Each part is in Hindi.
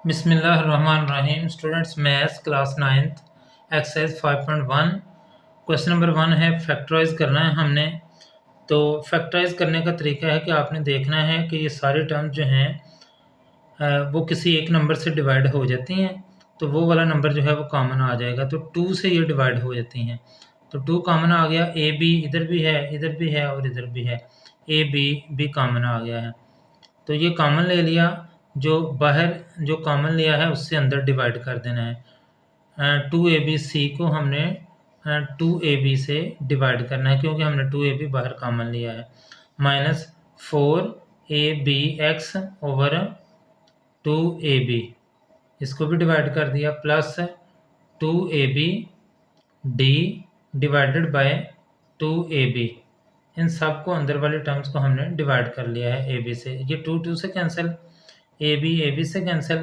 बिस्मिल्लाहिर्रहमानिर्रहीम। Students, maths class 9th exercise 5.1 question number 1 है। फैक्टराइज करना है हमने। तो फैक्टराइज करने का तरीका है कि आपने देखना है कि ये सारे टर्म जो हैं वो किसी एक नंबर से डिवाइड हो जाती हैं, तो वो वाला नंबर जो है वो कॉमन आ जाएगा। तो 2 से ये डिवाइड हो जाती हैं, तो 2 कॉमन आ गया। ए बी इधर भी है, इधर भी है और इधर भी है, ए बी भी कॉमन आ गया है। तो ये कॉमन ले लिया, जो बाहर जो कॉमन लिया है उससे अंदर डिवाइड कर देना है। 2ab को हमने 2ab से डिवाइड करना है, क्योंकि हमने 2ab बाहर कॉमन लिया है। माइनस 4abx ओवर 2ab, इसको भी डिवाइड कर दिया, plus 2ab d divided by 2ab। इन सब को अंदर वाले टर्म्स को हमने डिवाइड कर लिया है ए बी से। ये 2 से कैंसिल, ए बी से कैंसिल,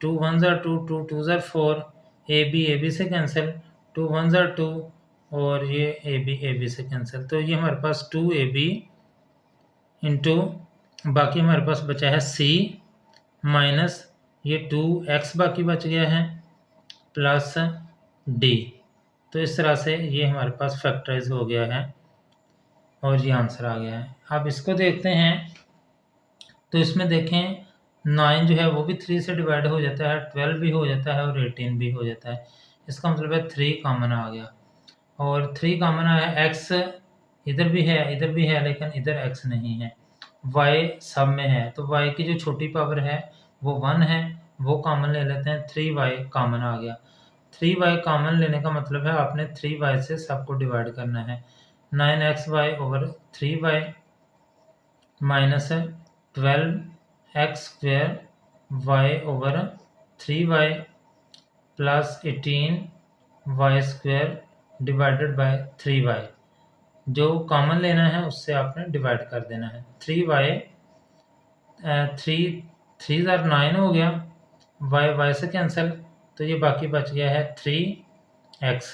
2 1 2, 2 2 4, ए बी से कैंसिल, 2 1 2 और ये ए बी से कैंसिल। तो ये हमारे पास 2ab इंटू बाकी हमारे पास बचा है c माइनस ये 2x बाकी बच गया है प्लस d। तो इस तरह से ये हमारे पास फैक्टराइज हो गया है और ये आंसर आ गया है। अब इसको देखते हैं, तो इसमें देखें 9 जो है वो भी 3 से डिवाइड हो जाता है, 12 भी हो जाता है और 18 भी हो जाता है। इसका मतलब है 3 कॉमन आ गया, और 3 कॉमन आया। x इधर भी है लेकिन इधर x नहीं है, y सब में है, तो y की जो छोटी पावर है वो 1 है, वो कॉमन ले लेते हैं। 3y कॉमन आ गया। 3y कॉमन लेने का मतलब है आपने 3y से सबको डिवाइड करना है। 9xy over 3y minus 12x² y over 3y plus 18y² divided by 3y। जो कॉमन लेना है उससे आपने डिवाइड कर देना है। 3y 3 9 हो गया, y से कैंसिल, तो ये बाकी बच गया है 3x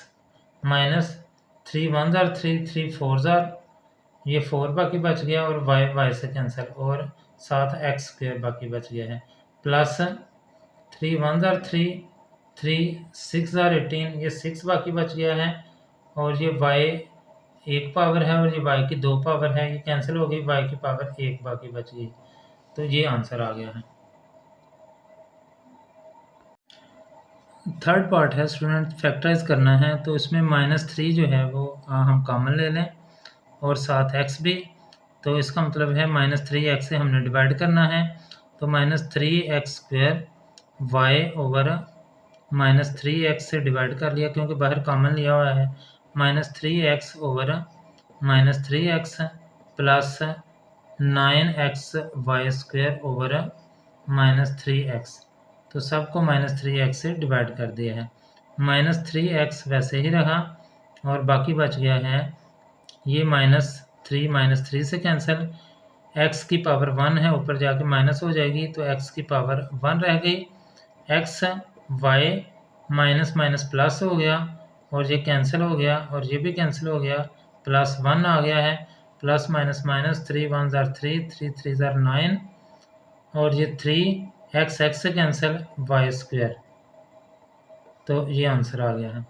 माइनस 3 1 3 3 4 ये 4 बाकी बच गया, और y से कैंसिल, और साथ x² बाकी बच गया है, प्लस 3 1 3 3 6 18 ये 6 बाकी बच गया है, और ये y एक पावर है और ये y की 2 पावर है, ये कैंसिल हो गई, y की पावर 1 बाकी बच गई। तो ये आंसर आ गया है। थर्ड पार्ट है स्टूडेंट, फैक्टराइज करना है, तो इसमें -3 जो है वो हम कॉमन ले लें और साथ x भी, तो इसका मतलब है -3x से हमने डिवाइड करना है, तो -3x² y ओवर -3x से डिवाइड कर लिया क्योंकि बाहर कॉमन लिया हुआ है। -3x over -3x plus 9xy² over -3x, तो सबको -3x से डिवाइड कर दिया है। -3x वैसे ही रहा और बाकी बच गया है ये -3 से कैंसिल, x की पावर 1 है, ऊपर जाके माइनस हो जाएगी, तो x की पावर 1 रह गई, x y minus minus plus हो गया, और ये कैंसिल हो गया और ये भी कैंसिल हो गया, प्लस 1 आ गया है, प्लस माइनस माइनस 3 1 3 3 3 9, और ये 3x से कैंसिल y², तो ये आंसर आ गया है।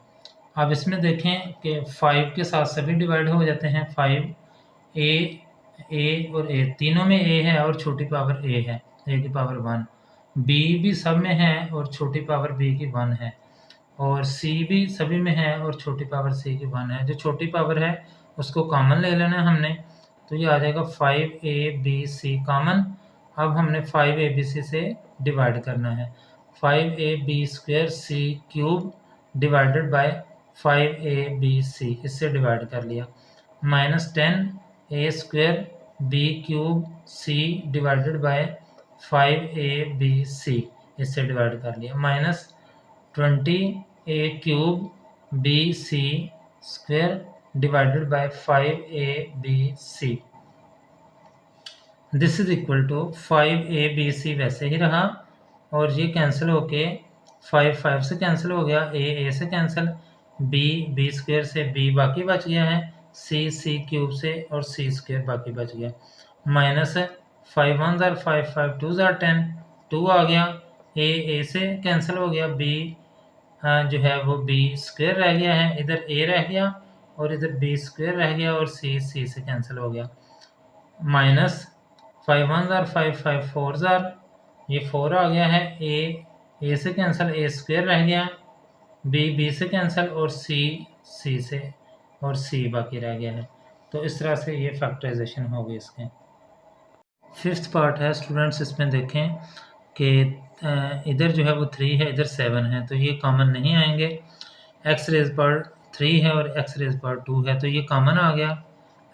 अब इसमें देखें कि 5 के साथ सभी डिवाइड हो जाते हैं। 5 a और a तीनों में a है और छोटी पावर a है, a की पावर 1, b भी सब में है और छोटी पावर b की 1 है, और c भी सभी में है और छोटी पावर c की 1 है। जो छोटी पावर है उसको कॉमन ले लेना है हमने, तो ये आ जाएगा 5abc कॉमन। अब हमने 5abc से डिवाइड करना है, 5ab² c³ divided by 5abc, इससे डिवाइड कर लिया, -10a² b³ c divided by 5abc, इससे डिवाइड कर लिया, -20a³ bc² divided by 5abc, this is equal to 5abc वैसे ही रहा, और ये कैंसिल होके 5 से कैंसिल हो गया, a से कैंसिल, b² से b बाकी बच गया है, c³ से और c² बाकी बच गया, -5 1 5 5 2 10 2 आ गया, ए से कैंसिल हो गया, बी जो है वो बी स्क्वायर रह गया है, इधर ए रह गया और इधर बी स्क्वायर रह गया और सी से कैंसिल हो गया। माइनस 5 वन ज़ार 5 5 4 ज़ार, ये 4 आ गया है, ए से कैंसिल, ए स्क्वायर रह गया, बी से कैंसिल और सी से, और सी बाकी रह गया है। तो इस तरह से ये फैक्टराइजेशन हो गई इसके। फिफ्थ पार्ट है स्टूडेंट्स, इसमें देखें कि इधर जो है वो 3 है, इधर 7 है, तो ये कॉमन नहीं आएंगे। एक्स रेज पर 3 है और एक्स रेज पर 2 है, तो ये कॉमन आ गया,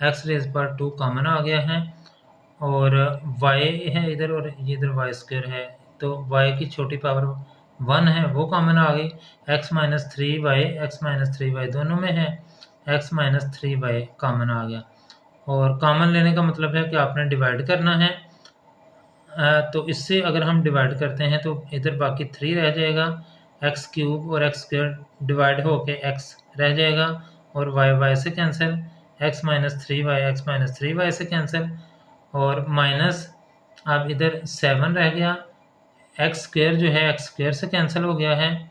एक्स रेज पर 2 कॉमन आ गया है। और y है इधर और ये इधर वाई स्क्वायर है, तो y की छोटी पावर 1 है, वो कॉमन आ गई। x minus 3y, x minus 3y दोनों में है, x माइनस 3y कॉमन आ गया। और कॉमन लेने का मतलब है कि आपने डिवाइड करना है, तो इससे अगर हम डिवाइड करते हैं तो इधर बाकी 3 रह जाएगा, एक्स क्यूब और एक्स स्क्वायर डिवाइड होके x रह जाएगा और y से cancel, x minus 3y, x minus 3y से कैंसिल, और माइनस अब इधर 7 रह गया, एक्स स्क्वायर जो है एक्स स्क्वायर से कैंसिल हो गया है,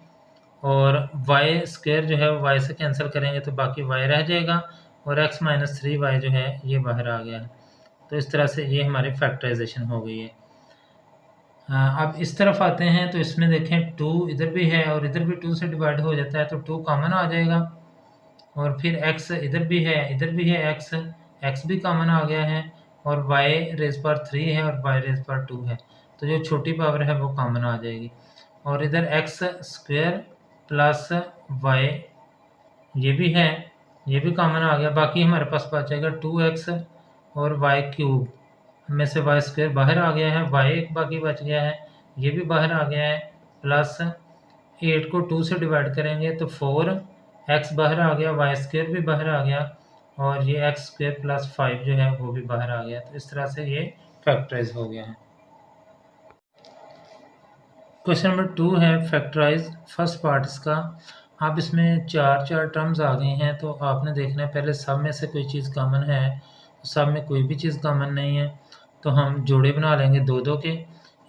और वाई स्क्वायर जो है वाई से कैंसिल करेंगे तो बाकी वाई रह जाएगा, और एक्स माइनस 3y जो है ये बाहर आ गया है। तो इस तरह से ये हमारी फैक्टराइजेशन हो गई है। अब इस तरफ आते हैं तो इसमें देखें 2 इधर भी है और इधर भी 2 से डिवाइड हो जाता है, तो 2 कॉमन आ जाएगा, और फिर x इधर भी है, इधर भी है x भी कॉमन आ गया है, और y रेज पर 3 है और y रेज पर 2 है, तो जो छोटी पावर है वो कॉमन आ जाएगी। और इधर x स्क्वायर प्लस y ये भी है, ये भी कॉमन आ गया, बाकी हमारे पास बचेगा 2x और y क्यूब में से y स्क्वायर बाहर आ गया है, y एक बाकी बच गया है, ये भी बाहर आ गया है, प्लस 8 को 2 से डिवाइड करेंगे तो 4x बाहर आ गया, वाई स्क्वायर भी बाहर आ गया, और ये एक्स स्क्वायर प्लस 5 जो है वो भी बाहर आ गया। तो इस तरह से ये फैक्टराइज हो गया है। क्वेश्चन नंबर 2 है फैक्टराइज, फर्स्ट पार्ट इसका। अब इसमें चार टर्म्स आ गई हैं, तो आपने देखना है पहले सब में से कोई चीज़ कॉमन है, तो सब में कोई भी चीज़ कॉमन नहीं है, तो हम जोड़े बना लेंगे दो दो के।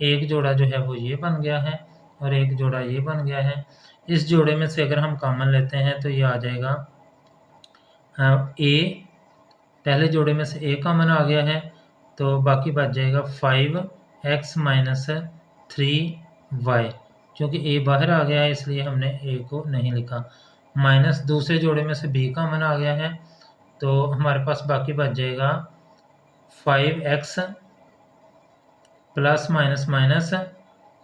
एक जोड़ा जो है वो ये बन गया है और एक जोड़ा ये बन गया है। इस जोड़े में से अगर हम कॉमन लेते हैं तो ये आ जाएगा ए, पहले जोड़े में से ए कॉमन आ गया है, तो बाकी बच जाएगा 5x माइनस 3y, क्योंकि ए बाहर आ गया है इसलिए हमने ए को नहीं लिखा। माइनस दूसरे जोड़े में से बी कॉमन आ गया है, तो हमारे पास बाकी बच जाएगा 5x प्लस माइनस माइनस,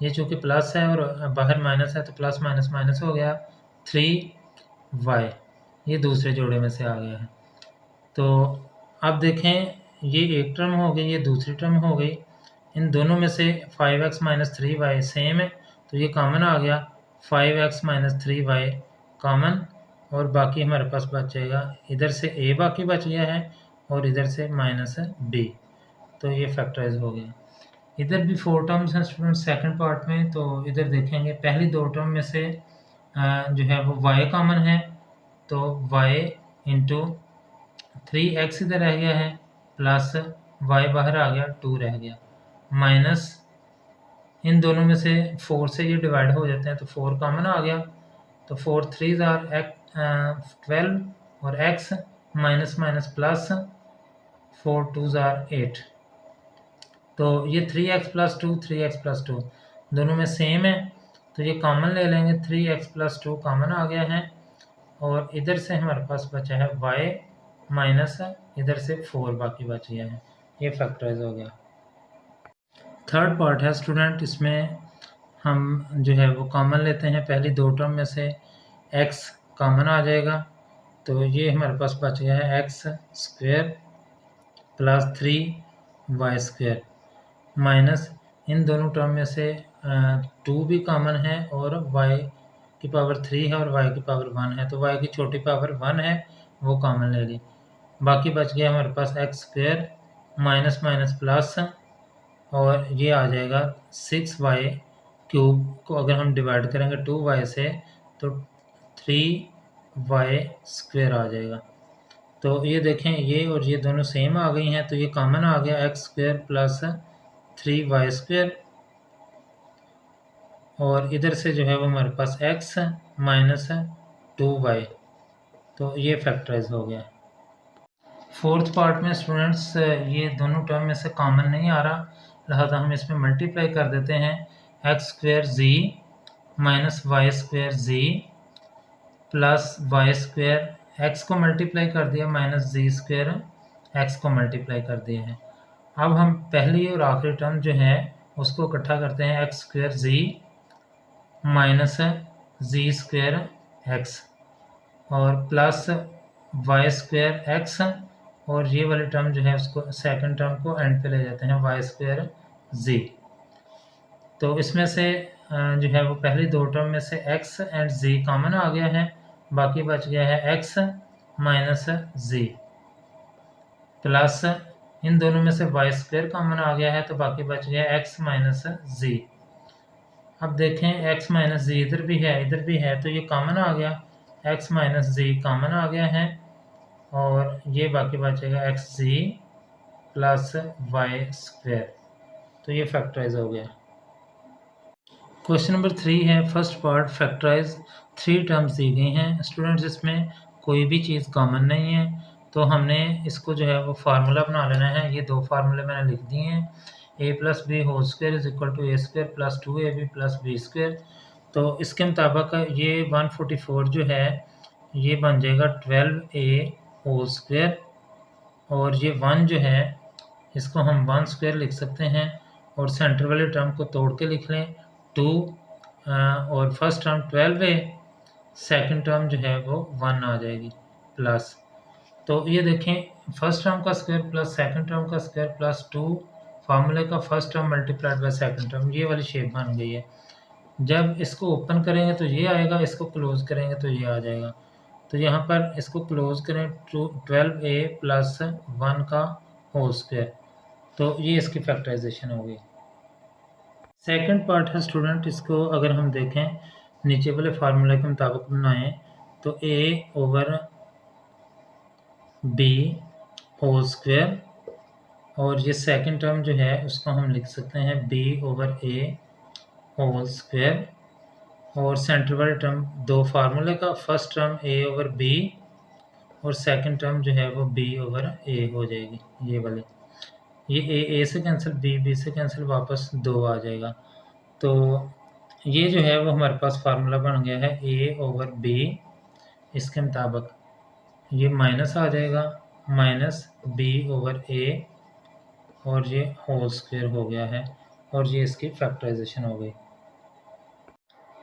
ये चूँकि प्लस है और बाहर माइनस है तो प्लस माइनस माइनस हो गया, 3y ये दूसरे जोड़े में से आ गया है। तो अब देखें ये एक टर्म हो गई, ये दूसरी टर्म हो गई, इन दोनों में से 5x माइनस 3y सेम है, तो ये कॉमन आ गया, 5x माइनस 3y कॉमन, और बाकी हमारे पास बच जाएगा, इधर से a बाकी बच गया है और इधर से माइनस b, तो ये फैक्टराइज हो गया। इधर भी 4 टर्म्स हैं स्टूडेंट सेकंड पार्ट में, तो इधर देखेंगे पहली 2 टर्म में से जो है वो y कॉमन है, तो y इंटू 3x इधर रह गया है, प्लस y बाहर आ गया 2 रह गया, माइनस इन दोनों में से 4 से ये डिवाइड हो जाते हैं तो 4 कॉमन आ गया, तो 4 3 ज़ार 12 और x माइनस माइनस प्लस 4 2 ज़ार 8, तो ये 3x प्लस 2 3x प्लस 2 दोनों में सेम है, तो ये कॉमन ले लेंगे, 3x प्लस 2 कॉमन आ गया है, और इधर से हमारे पास बचा है y माइनस इधर से 4 बाकी बच गया है, ये फैक्टराइज हो गया। थर्ड पार्ट है स्टूडेंट, इसमें हम जो है वो कॉमन लेते हैं, पहली 2 टर्म में से x कॉमन आ जाएगा, तो ये हमारे पास बच गया है X square plus 3y square, minus इन दोनों टर्म में से 2 भी कॉमन है और y की पावर 3 है और y की पावर 1 है, तो y की छोटी पावर 1 है वो कॉमन ले ली, बाकी बच गया हमारे पास X square minus minus plus, और ये आ जाएगा 6y क्यूब को अगर हम डिवाइड करेंगे 2y से तो 3y स्क्वायर आ जाएगा। तो ये देखें ये और ये दोनों सेम आ गई हैं, तो ये कॉमन आ गया x square plus 3y square, और इधर से जो है वो हमारे पास x माइनस 2y, तो ये फैक्टराइज हो गया। फोर्थ पार्ट में स्टूडेंट्स ये दोनों टर्म में से कॉमन नहीं आ रहा, लिहाजा हम इसमें मल्टीप्लाई कर देते हैं एक्स स्क्वेयर जी माइनस वाई स्क्वेयर जी प्लस वाई स्क्वेयर, एक्स को मल्टीप्लाई कर दिया माइनस जी स्क्वेयर एक्स को मल्टीप्लाई कर दिया है। अब हम पहली और आखिरी टर्म जो है उसको इकट्ठा करते हैं एक्स स्क्वेयर जी माइनस जी स्क्वेयर एक्स और प्लस वाई स्क्वेयर एक्स, और ये वाली टर्म जो है उसको सेकंड टर्म को एंड पे ले जाते हैं वाई स्क्वेयर जी। तो इसमें से जो है वो पहली दो टर्म में से x एंड z कॉमन आ गया है, बाकी बच गया है x माइनस z प्लस इन दोनों में से वाई स्क्वेयर कॉमन आ गया है, तो बाकी बच गया x माइनस z। अब देखें x माइनस z इधर भी है तो ये कॉमन आ गया, x माइनस z कॉमन आ गया है और ये बाकी बचेगा xz प्लस वाई स्क्वेयर, तो ये फैक्टराइज हो गया। क्वेश्चन नंबर 3 है फर्स्ट पार्ट फैक्टराइज, 3 टर्म्स दी गई हैं स्टूडेंट्स, इसमें कोई भी चीज़ कॉमन नहीं है, तो हमने इसको जो है वो फार्मूला बना लेना है। ये दो फार्मूले मैंने लिख दिए हैं, a plus B whole square is equal to A square plus 2ab plus B square. तो इसके मुताबिक ये 144 जो है ये बन जाएगा 12a होल स्क्वायर, और ये 1 जो है इसको हम 1 स्क्वायर लिख सकते हैं और सेंटर वाले टर्म को तोड़ के लिख लें 2 और first term 12a, second term जो है वो 1 आ जाएगी प्लस। तो ये देखें फर्स्ट टर्म का स्क्वायर प्लस सेकंड टर्म का स्क्वायर प्लस 2 फार्मूले का first term multiplied by second term, ये वाली शेप बन गई है। जब इसको ओपन करेंगे तो ये आएगा, इसको क्लोज करेंगे तो ये आ जाएगा। तो यहाँ पर इसको क्लोज करें 12a प्लस 1 का होल स्क्वायर, तो ये इसकी फैक्टराइजेशन हो गई। सेकंड पार्ट है स्टूडेंट, इसको अगर हम देखें नीचे वाले फार्मूले के मुताबिक बनाएं तो a over b whole square, और ये सेकंड टर्म जो है उसको हम लिख सकते हैं b over a whole square, और सेंटर वाले टर्म दो फार्मूले का first term a over b और सेकंड टर्म जो है वो b ओवर a हो जाएगी। ये वाले ये a से कैंसिल, b से कैंसिल, वापस 2 आ जाएगा। तो ये जो है वो हमारे पास फार्मूला बन गया है a ओवर b, इसके मुताबिक ये माइनस आ जाएगा माइनस b ओवर a और ये होल स्क्वायर हो गया है, और ये इसकी फैक्टराइजेशन हो गई।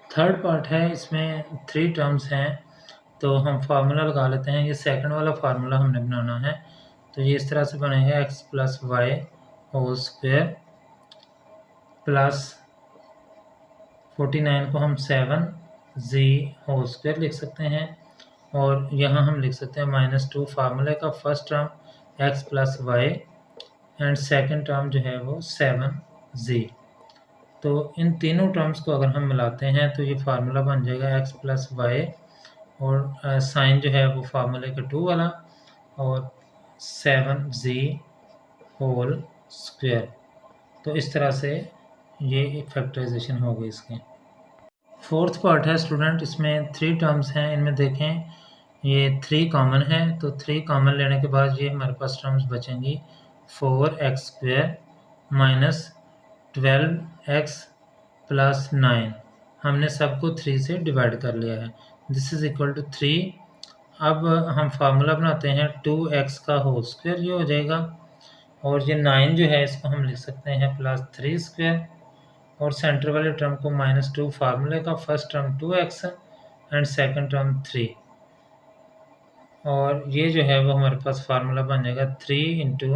थर्ड पार्ट है, इसमें 3 टर्म्स हैं, तो हम फार्मूला लगा लेते हैं। ये सेकंड वाला फार्मूला हमने बनाना है, तो ये इस तरह से बनेगा x plus Y whole square plus 49 को हम 7z होल स्क्वायर लिख सकते हैं, और यहाँ हम लिख सकते हैं -2 फार्मूले का first term x plus Y and second term जो है वो 7z। तो इन तीनों टर्म्स को अगर हम मिलाते हैं तो ये फार्मूला बन जाएगा x प्लस वाई, और साइन जो है वो फार्मूले का 2 वाला, और 7z होल स्क्वायर। तो इस तरह से ये एक फैक्टराइजेशन हो गई इसके। फोर्थ पार्ट है स्टूडेंट, इसमें 3 टर्म्स हैं, इनमें देखें ये 3 कॉमन है, तो 3 कॉमन लेने के बाद ये हमारे पास टर्म्स बचेंगी 4x square minus 12x plus 9, हमने सबको 3 से डिवाइड कर लिया है, दिस इज इक्वल टू 3। अब हम फार्मूला बनाते हैं 2x का होल स्क्वायर, ये हो जाएगा, और ये 9 जो है इसको हम लिख सकते हैं प्लस 3 स्क्वायर, और सेंटर वाले टर्म को -2 फार्मूले का first term 2x and second term 3, और ये जो है वो हमारे पास फार्मूला बन जाएगा 3 into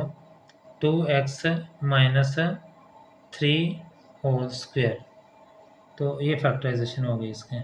2x minus 3 whole square. तो ये फैक्टराइजेशन हो गई इसके।